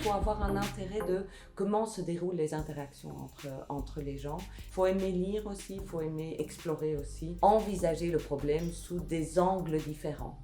faut avoir un intérêt de comment se déroulent les interactions entre les gens. Il faut aimer lire aussi, il faut aimer explorer aussi, envisager le problème sous des angles différents.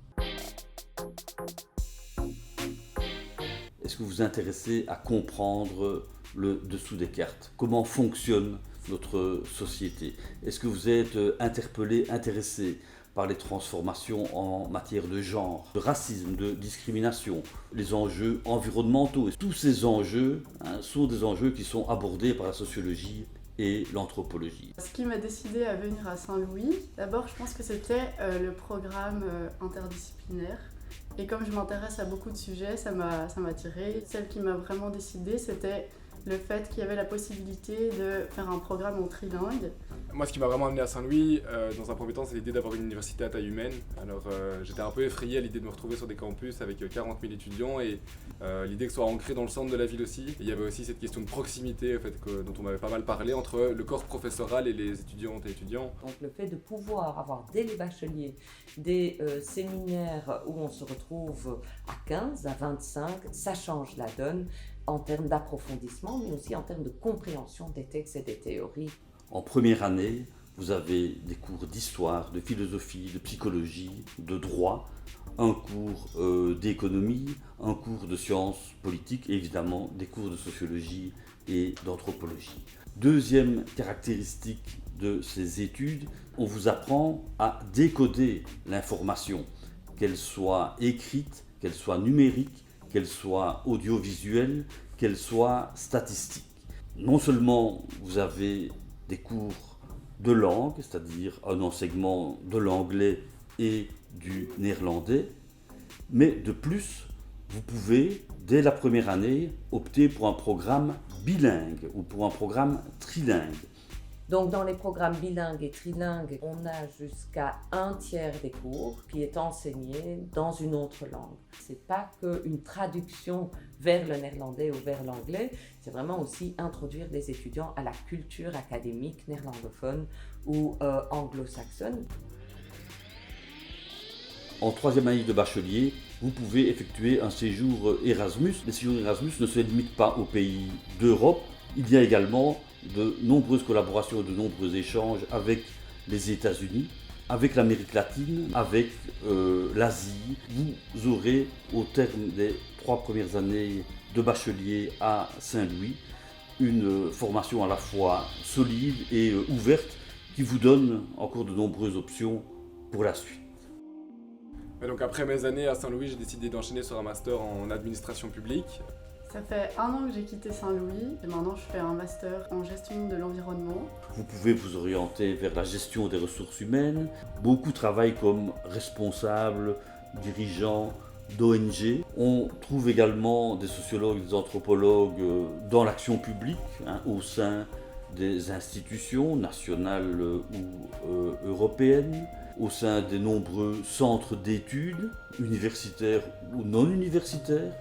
Est-ce que vous vous intéressez à comprendre le dessous des cartes? Comment fonctionne notre société? Est-ce que vous êtes interpellé, intéressé par les transformations en matière de genre, de racisme, de discrimination, les enjeux environnementaux? Tous ces enjeux sont des enjeux qui sont abordés par la sociologie et l'anthropologie. Ce qui m'a décidé à venir à Saint-Louis, d'abord je pense que c'était le programme interdisciplinaire. Et comme je m'intéresse à beaucoup de sujets, ça m'a attirée. Celle qui m'a vraiment décidée, c'était le fait qu'il y avait la possibilité de faire un programme en trilingue. Moi, ce qui m'a vraiment amené à Saint-Louis, dans un premier temps, c'est l'idée d'avoir une université à taille humaine. Alors, j'étais un peu effrayé à l'idée de me retrouver sur des campus avec 40 000 étudiants et l'idée que ce soit ancré dans le centre de la ville aussi. Et il y avait aussi cette question de proximité, en fait, dont on m'avait pas mal parlé, entre le corps professoral et les étudiantes et étudiants. Donc le fait de pouvoir avoir dès les bacheliers des séminaires où on se retrouve à 15, à 25, ça change la donne en termes d'approfondissement, mais aussi en termes de compréhension des textes et des théories. En première année, vous avez des cours d'histoire, de philosophie, de psychologie, de droit, un cours d'économie, un cours de sciences politiques et évidemment des cours de sociologie et d'anthropologie. Deuxième caractéristique de ces études, on vous apprend à décoder l'information, qu'elle soit écrite, qu'elle soit numérique, qu'elle soit audiovisuelle, qu'elle soit statistique. Non seulement vous avez des cours de langue, c'est-à-dire un enseignement de l'anglais et du néerlandais, mais de plus, vous pouvez, dès la première année, opter pour un programme bilingue ou pour un programme trilingue. Donc dans les programmes bilingues et trilingues, on a jusqu'à un tiers des cours qui est enseigné dans une autre langue. C'est pas qu'une traduction vers le néerlandais ou vers l'anglais, c'est vraiment aussi introduire des étudiants à la culture académique néerlandophone ou anglo-saxonne. En troisième année de bachelier, vous pouvez effectuer un séjour Erasmus. Les séjours Erasmus ne se limitent pas aux pays d'Europe. Il y a également de nombreuses collaborations et de nombreux échanges avec les États-Unis, avec l'Amérique latine, avec l'Asie. Vous aurez, au terme des 3 premières années de bachelier à Saint-Louis, une formation à la fois solide et ouverte qui vous donne encore de nombreuses options pour la suite. Et donc, après mes années à Saint-Louis, j'ai décidé d'enchaîner sur un master en administration publique. Ça fait 1 an que j'ai quitté Saint-Louis et maintenant je fais un master en gestion de l'environnement. Vous pouvez vous orienter vers la gestion des ressources humaines. Beaucoup travaillent comme responsables, dirigeants d'ONG. On trouve également des sociologues, des anthropologues dans l'action publique, au sein des institutions nationales ou européennes, au sein des nombreux centres d'études, universitaires ou non universitaires.